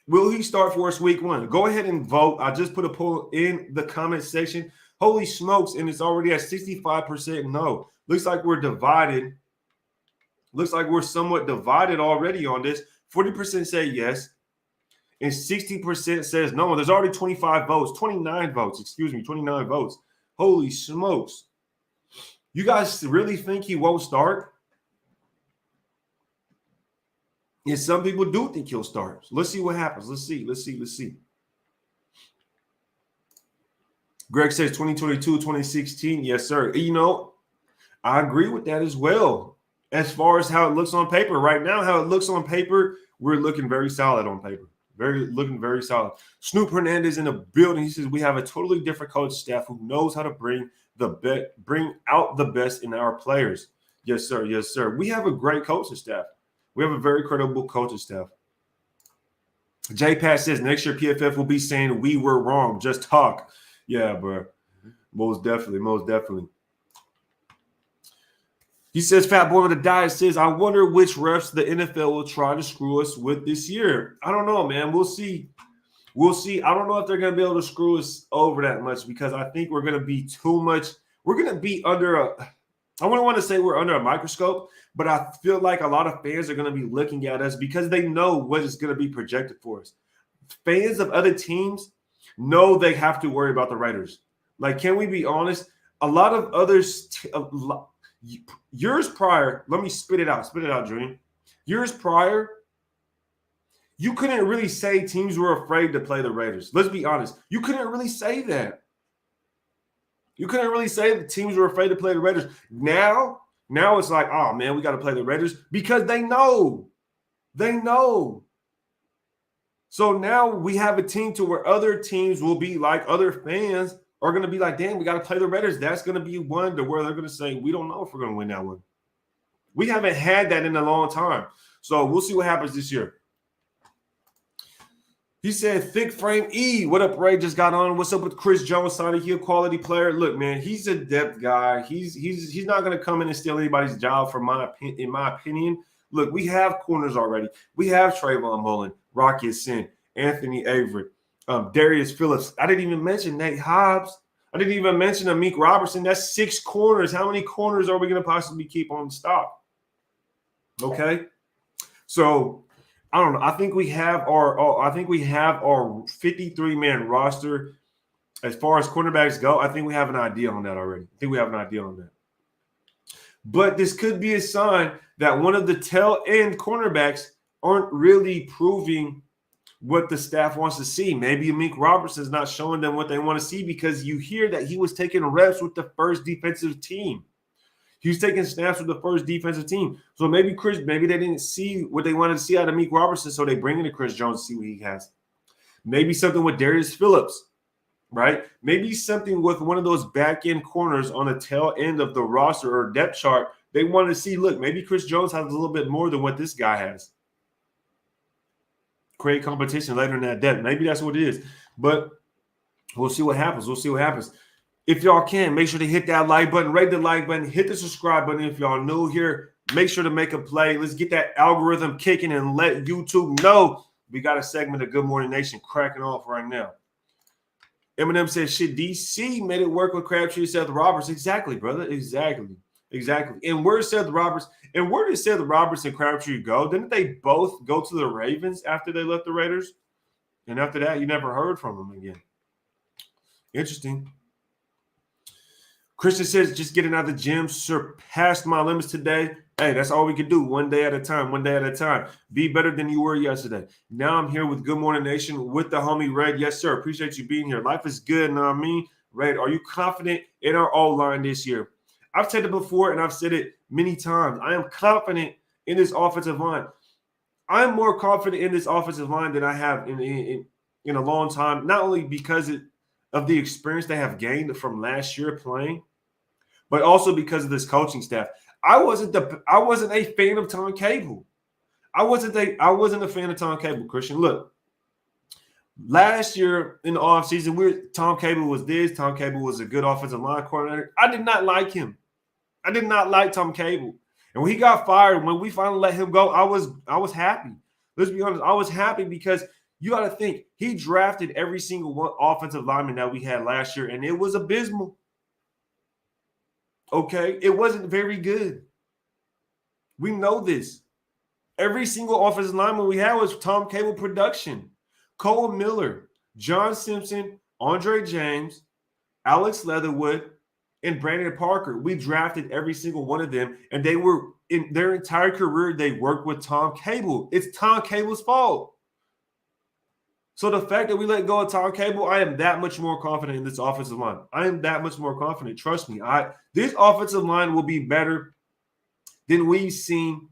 [SPEAKER 1] Will he start for us week 1? Go ahead and vote. I just put a poll in the comment section. Holy smokes, and it's already at 65% no. Looks like we're divided. Looks like we're somewhat divided already on this. 40% say yes, and 60% says no. There's already 29 votes. Holy smokes. You guys really think he won't start? And some people do think he'll start. So let's see what happens. Let's see. Greg says 2022, 2016. Yes, sir. You know, I agree with that as well. As far as how it looks on paper right now, we're looking very solid on paper. Looking very solid. Snoop Hernandez in the building. He says we have a totally different coach staff who knows how to bring out the best in our players. Yes, sir. Yes, sir. We have a great coaching staff. We have a very credible coaching staff. J Pat says next year PFF will be saying we were wrong. Just talk. Yeah, bro. Most definitely. He says, Fat Boy with a Diet says, I wonder which refs the NFL will try to screw us with this year. I don't know, man. We'll see. I don't know if they're going to be able to screw us over that much because I think we're going to be too much. We're going to be I wouldn't want to say we're under a microscope, but I feel like a lot of fans are going to be looking at us because they know what is going to be projected for us. Fans of other teams know they have to worry about the Raiders. Like, can we be honest? A lot of others years prior, let me spit it out, Junior. Years prior, you couldn't really say teams were afraid to play the Raiders. Let's be honest. You couldn't really say that. You couldn't really say the teams were afraid to play the Raiders. Now it's like, oh, man, we got to play the Raiders because they know. They know. So now we have a team to where other teams will be like, other fans are going to be like, damn, we got to play the Raiders. That's going to be one to where they're going to say, we don't know if we're going to win that one. We haven't had that in a long time. So we'll see what happens this year. He said, thick frame E. What up, Ray? Just got on. What's up with Chris Jones signing? He a quality player. Look, man, he's a depth guy. He's not going to come in and steal anybody's job, in my opinion. Look, we have corners already. We have Trayvon Mullen, Rocky Sin, Anthony Avery, Darius Phillips. I didn't even mention Nate Hobbs. I didn't even mention Amik Robertson. That's 6 corners. How many corners are we going to possibly keep on stock? Okay, so I don't know. I think we have our 53-man roster as far as cornerbacks go. I think we have an idea on that already. But this could be a sign that one of the tail end cornerbacks aren't really proving what the staff wants to see. Maybe Amik Robertson's not showing them what they want to see because you hear that he was taking reps with the first defensive team. He was taking snaps with the first defensive team. So maybe they didn't see what they wanted to see out of Amik Robertson, so they bring in to Chris Jones to see what he has. Maybe something with Darius Phillips, right? Maybe something with one of those back-end corners on the tail end of the roster or depth chart. They wanted to see, look, maybe Chris Jones has a little bit more than what this guy has. Create competition later in that depth. Maybe that's what it is. But we'll see what happens. If y'all can, make sure to hit that like button, rate the like button, hit the subscribe button. If y'all new here, Make sure to make a play. Let's get that algorithm kicking and let YouTube know we got a segment of Good Morning Nation cracking off right now. Eminem says, shit, DC made it work with Crabtree and Seth Roberts. Exactly, brother. Exactly. And where did Seth Roberts and Crabtree go? Didn't they both go to the Ravens after they left the Raiders? And after that, you never heard from them again. Interesting. Christian says, just getting out of the gym, surpassed my limits today. Hey, that's all we can do. One day at a time. Be better than you were yesterday. Now I'm here with Good Morning Nation with the homie Red. Yes, sir. Appreciate you being here. Life is good. Know what I mean? Red, are you confident in our O-line this year? I've said it before, and I've said it many times. I am confident in this offensive line. I am more confident in this offensive line than I have in a long time, not only because of the experience they have gained from last year playing, but also because of this coaching staff. I wasn't a fan of Tom Cable. I wasn't a fan of Tom Cable, Christian. Look, last year in the offseason, Tom Cable was this. Tom Cable was a good offensive line coordinator. I did not like him. I did not like Tom Cable. And when he got fired, when we finally let him go, I was happy. Let's be honest. I was happy because you got to think, he drafted every single one offensive lineman that we had last year, and it was abysmal. Okay? It wasn't very good. We know this. Every single offensive lineman we had was Tom Cable production. Cole Miller, John Simpson, Andre James, Alex Leatherwood, and Brandon Parker. We drafted every single one of them, and they were in their entire career, they worked with Tom Cable. It's Tom Cable's fault. So the fact that we let go of Tom Cable, I am that much more confident in this offensive line. I am that much more confident. Trust me. This offensive line will be better than we've seen.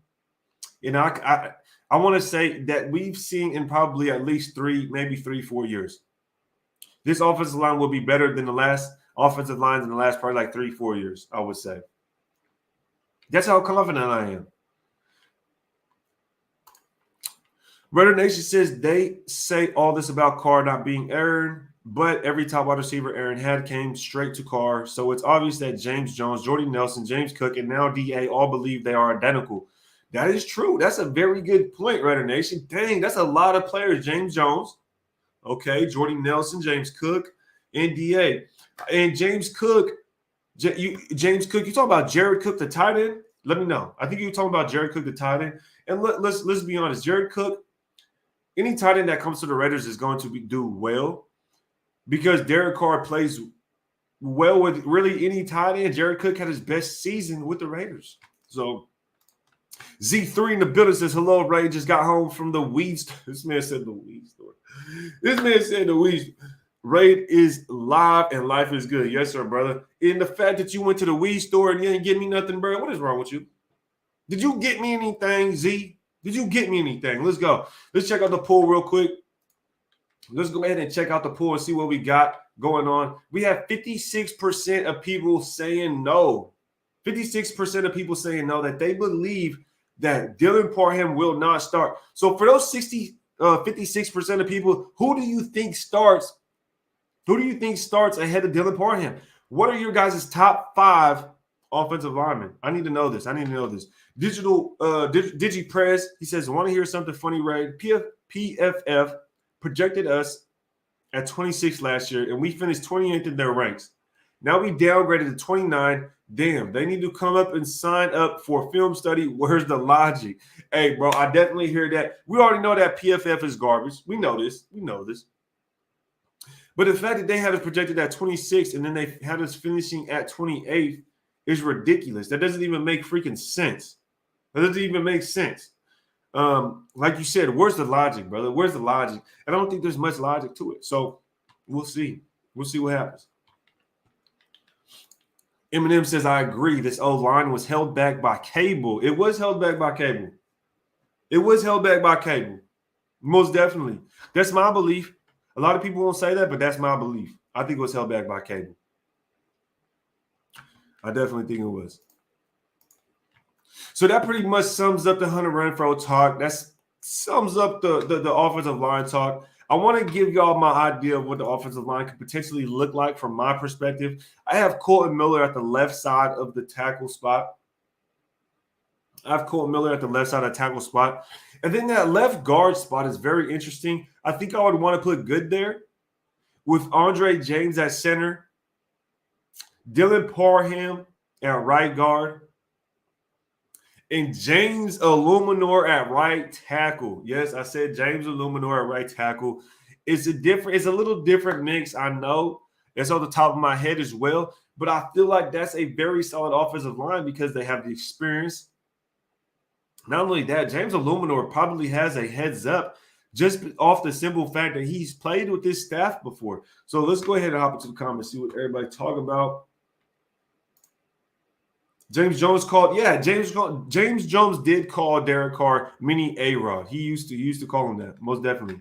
[SPEAKER 1] And I want to say that we've seen in probably at least 4 years. This offensive line will be better than the last offensive lines in the last probably like 3-4 years, I would say. That's how confident I am. Raider Nation says they say all this about Carr not being Aaron, but every top wide receiver Aaron had came straight to Carr. So it's obvious that James Jones, Jordy Nelson, James Cook, and now DA all believe they are identical. That is true. That's a very good point, Raider Nation. Dang, that's a lot of players. James Jones, okay, Jordy Nelson, James Cook, and DA. And James Cook, you talking about Jared Cook, the tight end? Let me know. I think you're talking about Jared Cook, the tight end. And let's be honest. Jared Cook, any tight end that comes to the Raiders is going to do well because Derek Carr plays well with really any tight end. Jared Cook had his best season with the Raiders. So Z3 in the building says, hello, Ray. Just got home from the weed store. This man said the weed store. Raid is live and life is good. Yes, sir, brother. And the fact that you went to the weed store and you didn't get me nothing, bro, what is wrong with you? Did you get me anything, Z? Did you get me anything? Let's go. Let's check out the poll real quick. Let's go ahead and check out the poll and see what we got going on. We have 56% of people saying no. 56% of people saying no, that they believe that Dylan Parham will not start. So for those 56% of people, who do you think starts? Who do you think starts ahead of Dylan Parham? What are your guys' top 5 offensive linemen? I need to know this. DigiPrez, he says, want to hear something funny, Ray? PFF projected us at 26 last year, and we finished 28th in their ranks. Now we downgraded to 29. Damn, they need to come up and sign up for film study. Where's the logic? Hey, bro, I definitely hear that. We already know that PFF is garbage. We know this. But the fact that they had us projected at 26 and then they had us finishing at 28 is ridiculous. That doesn't even make freaking sense. Like you said, where's the logic, brother? Where's the logic? And I don't think there's much logic to it. So we'll see. We'll see what happens. Eminem says, I agree. This O-line was held back by Cable. It was held back by Cable. Most definitely. That's my belief. A lot of people won't say that, but that's my belief. I think it was held back by Cable. I definitely think it was. So that pretty much sums up the Hunter Renfrow talk. That sums up the offensive line talk. I want to give y'all my idea of what the offensive line could potentially look like from my perspective. I have Colton Miller at the left side of the tackle spot. I have Cole Miller at the left side of the tackle spot. And then that left guard spot is very interesting. I think I would want to put Good there with Andre James at center, Dylan Parham at right guard, and James Illuminor at right tackle. Yes, I said James Illuminor at right tackle. It's a little different mix. I know it's on the top of my head as well, but I feel like that's a very solid offensive line because they have the experience. Not only that, James Illuminor probably has a heads up just off the simple fact that he's played with this staff before. So let's go ahead and hop into the comments, see what everybody talk about. James Jones called, James Jones did call Derek Carr mini A-Rod. He used to call him that, most definitely.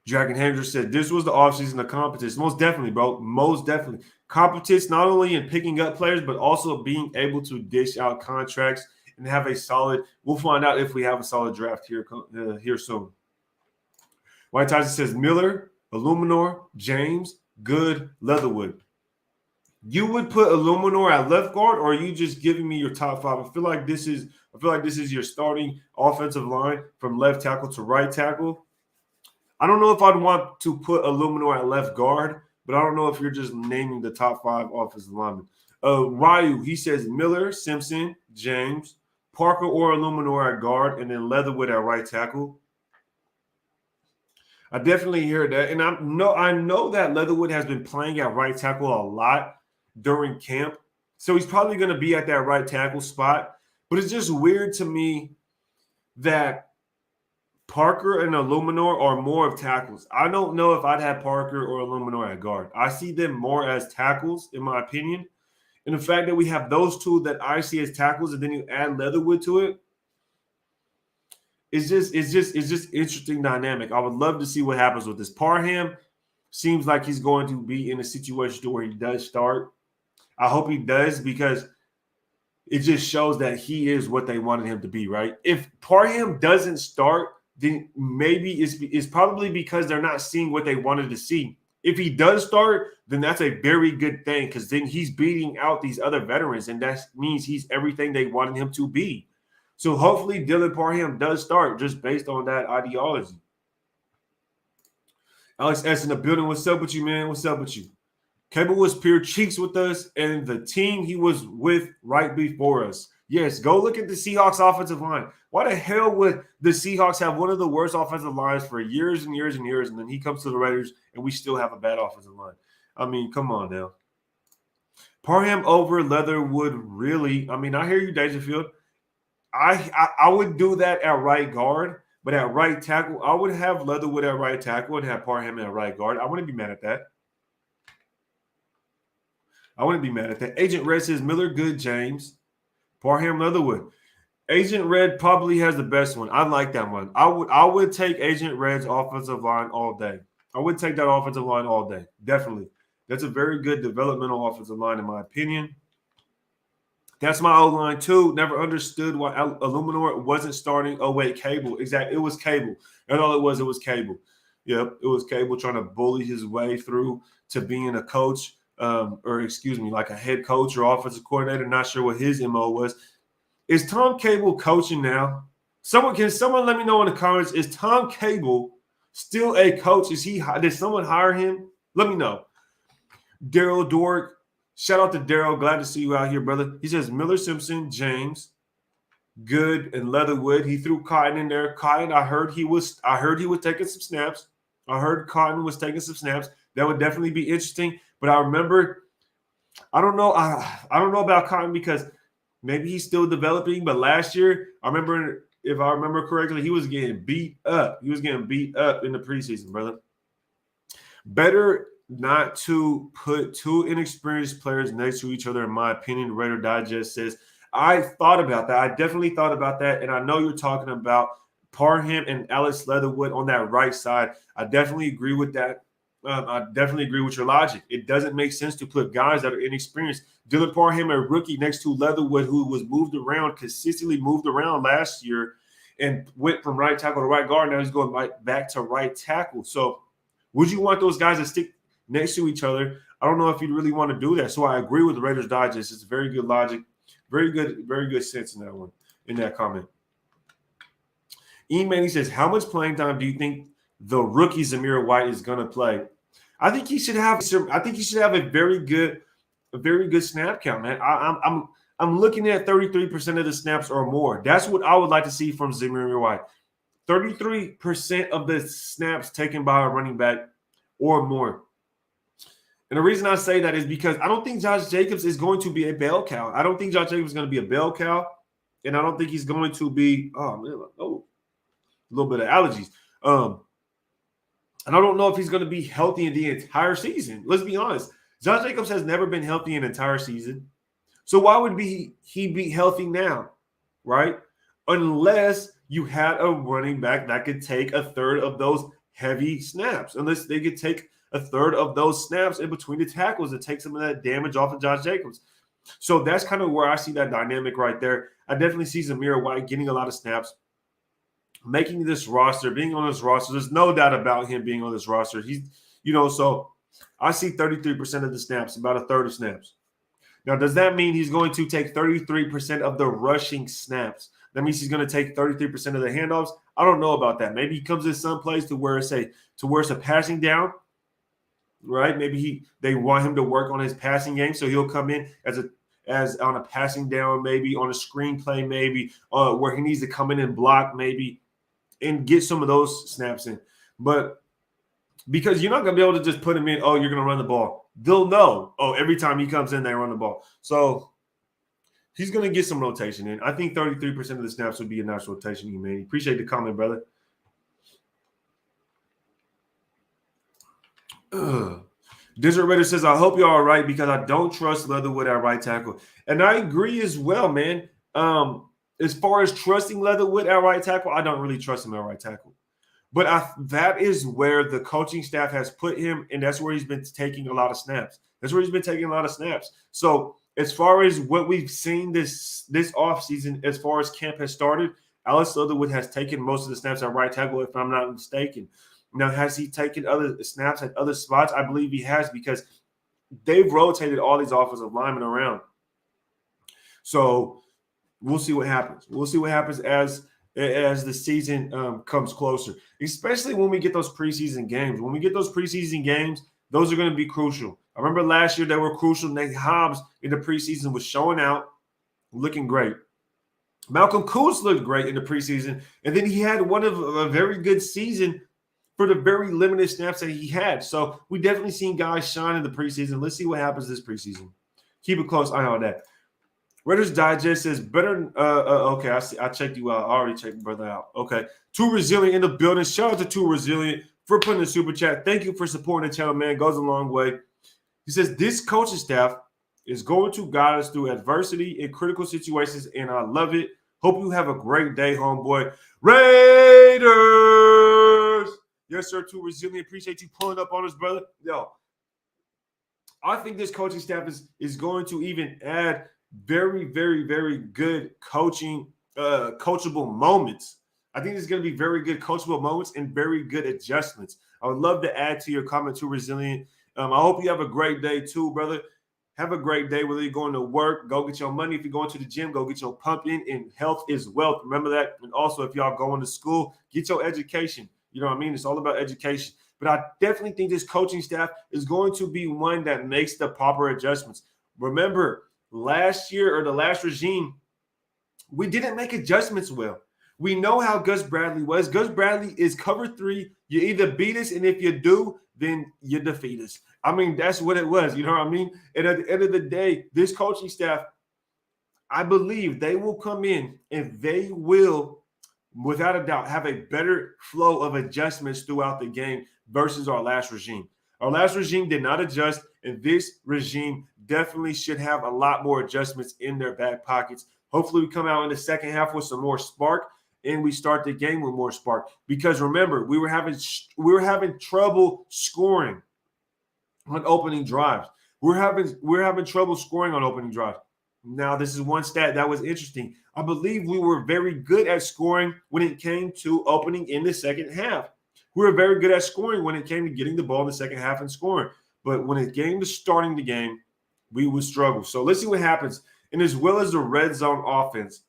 [SPEAKER 1] Dragon Hendricks said, this was the offseason of competence. Most definitely, bro. Most definitely. Competence not only in picking up players, but also being able to dish out contracts and have a solid – we'll find out if we have a solid draft here soon. White Tyson says, Miller, Illuminor, James, Good, Leatherwood. You would put Illuminor at left guard, or are you just giving me your top five? I feel like this is your starting offensive line from left tackle to right tackle. I don't know if I'd want to put Illuminor at left guard, but I don't know if you're just naming the top five offensive linemen. Ryu, he says Miller, Simpson, James, Parker or Illuminor at guard, and then Leatherwood at right tackle. I definitely hear that. And I know that Leatherwood has been playing at right tackle a lot during camp. So he's probably going to be at that right tackle spot. But it's just weird to me that Parker and Illuminor are more of tackles. I don't know if I'd have Parker or Illuminor at guard. I see them more as tackles, in my opinion. And the fact that we have those two that I see as tackles, and then you add Leatherwood to it, it's just interesting dynamic. I would love to see what happens with this. Parham seems like he's going to be in a situation where he does start. I hope he does, because it just shows that he is what they wanted him to be, right? If Parham doesn't start, then maybe it's probably because they're not seeing what they wanted to see. If he does start, then that's a very good thing, because then he's beating out these other veterans, and that means he's everything they wanted him to be. So hopefully Dylan Parham does start just based on that ideology. Alex S. in the building. What's up with you, man? What's up with you? Cable was pure cheeks with us, and the team he was with right before us. Yes, go look at the Seahawks offensive line. Why the hell would the Seahawks have one of the worst offensive lines for years and years and years, and then he comes to the Raiders, and we still have a bad offensive line? I mean, come on now. Parham over Leatherwood, really? I mean, I hear you, Dangerfield. I would do that at right guard, but at right tackle, I would have Leatherwood at right tackle and have Parham at right guard. I wouldn't be mad at that. Agent Red says Miller, Good, James, Parham, Leatherwood. Agent Red probably has the best one. I like that one. I would take Agent Red's offensive line all day. I would take that offensive line all day. Definitely. That's a very good developmental offensive line, in my opinion. That's my O-line, too. Never understood why Illuminor wasn't starting. Oh, wait, Cable. Exactly. It was Cable. That's all it was. It was Cable. Yep, it was Cable trying to bully his way through to being a coach, like a head coach or offensive coordinator. Not sure what his MO was. Is Tom Cable coaching now? Can someone let me know in the comments? Is Tom Cable still a coach? Did someone hire him? Let me know. Daryl Dork. Shout out to Daryl. Glad to see you out here, brother. He says Miller, Simpson, James, Good, and Leatherwood. He threw Cotton in there. Cotton, I heard he was taking some snaps. I heard Cotton was taking some snaps. That would definitely be interesting. But I remember, I don't know about Cotton, because maybe he's still developing. But last year, if I remember correctly, he was getting beat up. He was getting beat up in the preseason, brother. Better not to put two inexperienced players next to each other, in my opinion. Raider Digest says, I thought about that. I definitely thought about that. And I know you're talking about Parham and Alex Leatherwood on that right side. I definitely agree with that. I definitely agree with your logic. It doesn't make sense to put guys that are inexperienced. Dylan Parham, a rookie, next to Leatherwood, who was consistently moved around last year and went from right tackle to right guard. Now he's going back to right tackle. So would you want those guys to stick next to each other? I don't know if you'd really want to do that. So I agree with the Raiders Digest. It's very good logic. Very good sense in that one, in that comment. E-Man, he says, how much playing time do you think the rookie Amir White is going to play? I think he should have a very good snap count, man. I'm looking at 33% of the snaps or more. That's what I would like to see from Amir White. 33% of the snaps taken by a running back or more. And the reason I say that is because I don't think Josh Jacobs is going to be a bell cow. I don't think Josh Jacobs is going to be a bell cow. And I don't think he's going to be, a little bit of allergies. And I don't know if he's going to be healthy in the entire season. Let's be honest. Josh Jacobs has never been healthy an entire season. So why would he be healthy now, right? Unless you had a running back that could take a third of those heavy snaps. Unless they could take a third of those snaps in between the tackles and take some of that damage off of Josh Jacobs. So that's kind of where I see that dynamic right there. I definitely see Amir White getting a lot of snaps, making this roster, being on this roster. There's no doubt about him being on this roster. He's, so I see 33% of the snaps, about a third of snaps. Now, does that mean he's going to take 33% of the rushing snaps? That means he's going to take 33% of the handoffs? I don't know about that. Maybe he comes in some place to where it's a passing down, right? Maybe they want him to work on his passing game, so he'll come in as on a passing down, maybe on a screenplay, maybe where he needs to come in and block, maybe, and get some of those snaps in. But because you're not going to be able to just put him in, you're going to run the ball. They'll know, every time he comes in, they run the ball. So he's going to get some rotation in. I think 33% of the snaps would be a nice rotation, man. Appreciate the comment, brother. Desert Raider says, I hope you're all right because I don't trust Leatherwood at right tackle. And I agree as well, man. As far as trusting Leatherwood at right tackle, I don't really trust him at right tackle. But that is where the coaching staff has put him, and that's where he's been taking a lot of snaps. So as far as what we've seen this offseason, as far as camp has started, Alex Leatherwood has taken most of the snaps at right tackle, if I'm not mistaken. Now, has he taken other snaps at other spots? I believe he has because they've rotated all these offensive linemen around. So we'll see what happens. We'll see what happens as the season comes closer, especially when we get those preseason games. When we get those preseason games, those are going to be crucial. I remember last year they were crucial. Nate Hobbs in the preseason was showing out, looking great. Malcolm Kuntz looked great in the preseason, and then he had a very good season for the very limited snaps that he had. So we definitely seen guys shine in the preseason. Let's see what happens this preseason. Keep a close eye on that. Raiders Digest says better. Okay, I checked you out. I already checked my brother out. Okay. Too Resilient in the building. Shout out to Too Resilient for putting the super chat. Thank you for supporting the channel, man. Goes a long way. He says this coaching staff is going to guide us through adversity in critical situations, and I love it. Hope you have a great day, homeboy. Raiders! Yes, sir, Too Resilient. Appreciate you pulling up on us, brother. Yo, I think this coaching staff is going to even add very, very, very good coachable moments. I think there's going to be very good coachable moments and very good adjustments. I would love to add to your comment, Too Resilient. I hope you have a great day too, brother. Have a great day, whether you're going to work, go get your money. If you're going to the gym, go get your pump in. And health is wealth. Remember that. And also, if y'all going to school, get your education. You know what I mean? It's all about education. But I definitely think this coaching staff is going to be one that makes the proper adjustments. Remember, last year or the last regime, we didn't make adjustments well. We know how Gus Bradley was. Gus Bradley is cover 3. You either beat us, and if you do, then you defeat us. I mean, that's what it was. You know what I mean? And at the end of the day, this coaching staff, I believe they will come in and they will, without a doubt, have a better flow of adjustments throughout the game versus our last regime. Our last regime did not adjust, and this regime definitely should have a lot more adjustments in their back pockets. Hopefully, we come out in the second half with some more spark, and we start the game with more spark. Because remember, we were having trouble scoring on opening drives. We're having trouble scoring on opening drives. Now, this is one stat that was interesting. I believe we were very good at scoring when it came to opening in the second half. We were very good at scoring when it came to getting the ball in the second half and scoring. But when it came to starting the game, we would struggle. So let's see what happens and as well as the red zone offense.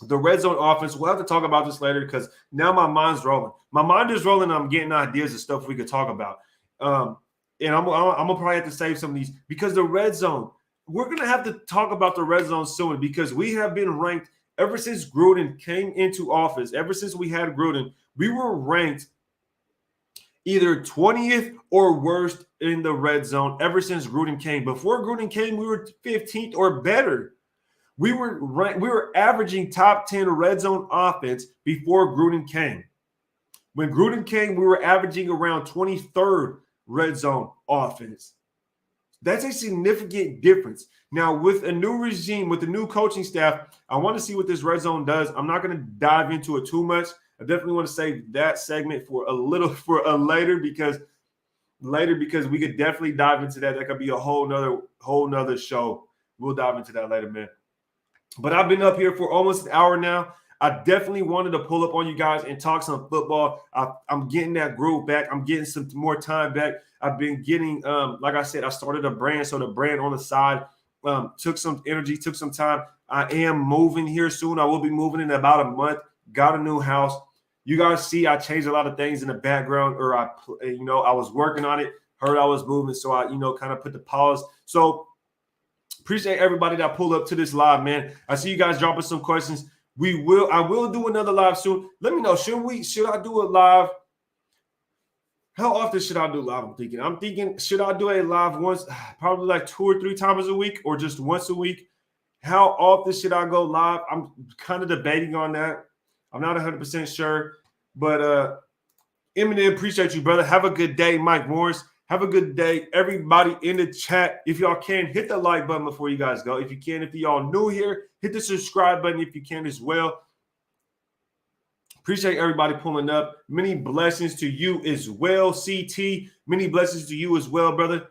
[SPEAKER 1] The red zone offense, we'll have to talk about this later because now my mind's rolling. My mind is rolling. I'm getting ideas of stuff we could talk about. And I'm gonna probably have to save some of these because the red zone, we're going to have to talk about the red zone soon because we have been ranked ever since Gruden came into office. Ever since we had Gruden, we were ranked either 20th or worst in the red zone ever since Gruden came. Before Gruden came, we were 15th or better. We were averaging top 10 red zone offense before Gruden came. When Gruden came, we were averaging around 23rd red zone offense. That's a significant difference. Now, with a new regime, with the new coaching staff, I want to see what this red zone does. I'm not going to dive into it too much. I definitely want to save that segment for later because we could definitely dive into that. That could be a whole nother show. We'll dive into that later, man. But I've been up here for almost an hour now. I definitely wanted to pull up on you guys and talk some football. I'm getting that groove back. I'm getting some more time back. I've been getting, like I said, I started a brand. So the brand on the side took some energy, took some time. I am moving here soon. I will be moving in about a month. Got a new house. You guys see I changed a lot of things in the background, or I was working on it, heard I was moving. So I, kind of put the pause. So appreciate everybody that pulled up to this live, man. I see you guys dropping some questions. I will do another live soon. Let me know. Should I do a live? How often should I do live? I'm thinking, should I do a live once, probably like 2 or 3 times a week, or just once a week? How often should I go live? I'm kind of debating on that. I'm not 100% sure. But Eminem, appreciate you, brother. Have a good day, Mike Morris. Have a good day. Everybody in the chat, if y'all can, hit the like button before you guys go. If you can, if y'all new here, hit the subscribe button if you can as well. Appreciate everybody pulling up. Many blessings to you as well, CT. Many blessings to you as well, brother.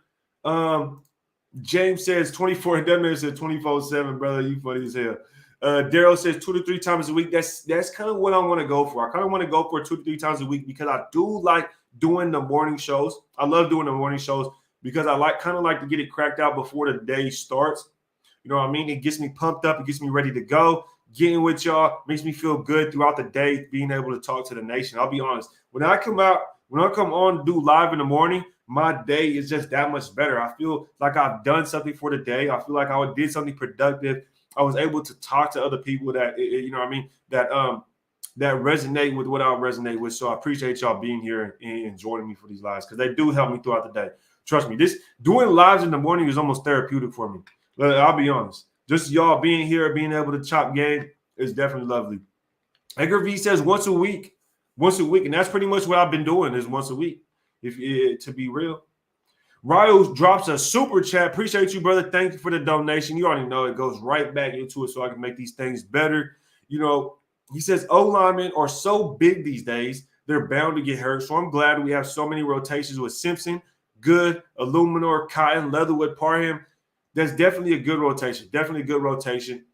[SPEAKER 1] James says 24. Demir says 24/7, brother. You funny as hell. Daryl says 2 to 3 times a week. That's kind of what I want to go for. I kind of want to go for 2 to 3 times a week because I do like doing the morning shows. I love doing the morning shows because I kind of like to get it cracked out before the day starts. You know what I mean? It gets me pumped up. It gets me ready to go. Getting with y'all makes me feel good throughout the day, being able to talk to the nation. I'll be honest. When I come on do live in the morning, my day is just that much better. I feel like I've done something for the day. I feel like I did something productive. I was able to talk to other people that, that resonate with what I resonate with. So I appreciate y'all being here and joining me for these lives because they do help me throughout the day. Trust me, doing lives in the morning is almost therapeutic for me. I'll be honest. Just y'all being here, being able to chop game is definitely lovely. Edgar V says once a week, and that's pretty much what I've been doing is once a week, to be real. Ryo drops a super chat. Appreciate you, brother. Thank you for the donation. You already know it goes right back into it so I can make these things better. He says O-linemen are so big these days, they're bound to get hurt. So I'm glad we have so many rotations with Simpson, Good, Illuminor, Cotton, Leatherwood, Parham. That's definitely a good rotation. Definitely a good rotation.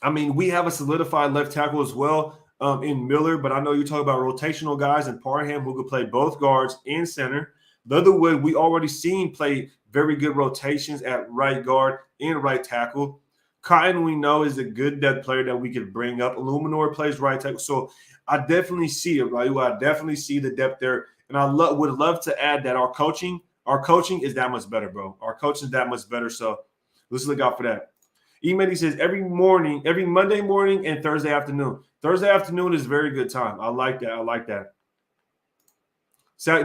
[SPEAKER 1] I mean, we have a solidified left tackle as well in Miller, but I know you talk about rotational guys in Parham who could play both guards and center. Leatherwood, we already seen play very good rotations at right guard and right tackle. Cotton, we know, is a good depth player that we could bring up. Illuminor plays right tackle. So I definitely see it, right? I definitely see the depth there. And I would love to add that our coaching is that much better, bro. Our coaching is that much better. So let's look out for that. E-Medi says every Monday morning and Thursday afternoon. Thursday afternoon is a very good time. I like that.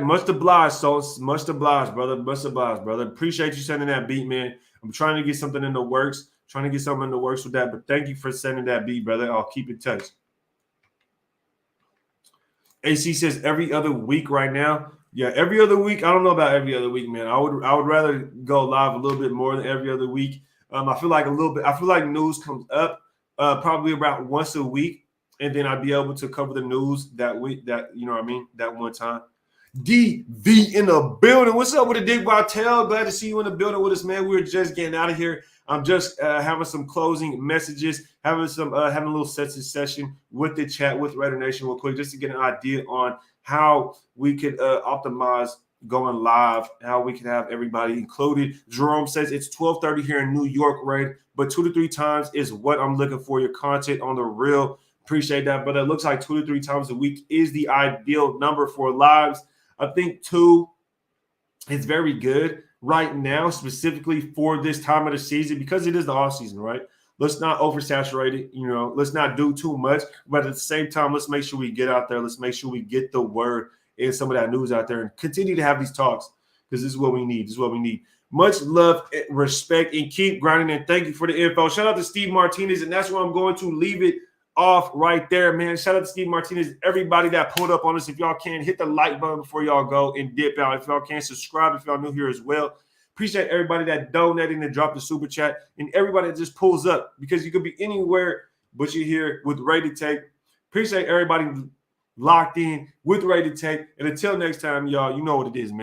[SPEAKER 1] Much obliged, so much obliged, brother. Much obliged, brother. Appreciate you sending that beat, man. I'm trying to get something in the works. With that, but thank you for sending that beat, brother. I'll keep in touch. AC says every other week right now. Yeah, every other week. I don't know about every other week, man. I would rather go live a little bit more than every other week. I feel like news comes up probably about once a week, and then I'd be able to cover the news that week. That that one time. DV in the building. What's up with the Dick Bartel? Glad to see you in the building with us, man. We were just getting out of here. I'm just having some closing messages, having a little session with the chat with Raider Nation real quick, just to get an idea on how we could optimize going live, how we can have everybody included. Jerome says it's 12:30 here in New York, right? But 2 to 3 times is what I'm looking for. Your content on the real. Appreciate that. But it looks like 2 to 3 times a week is the ideal number for lives. I think 2 is very good right now, specifically for this time of the season, because it is the off season, right? Let's not oversaturate it. Let's not do too much. But at the same time, let's make sure we get out there. Let's make sure we get the word and some of that news out there and continue to have these talks, because this is what we need. This is what we need. Much love, respect, and keep grinding. And thank you for the info. Shout out to Steve Martinez. And that's where I'm going to leave it off right there, man. Shout out to Steve Martinez, everybody that pulled up on us. If y'all can, hit the like button before y'all go and dip out. If y'all can, subscribe if y'all new here as well. Appreciate everybody that donated and dropped the super chat, and everybody that just pulls up, because you could be anywhere but you're here with Ready to Take. Appreciate everybody locked in with Ready to Take. And until next time, y'all, you know what it is, man.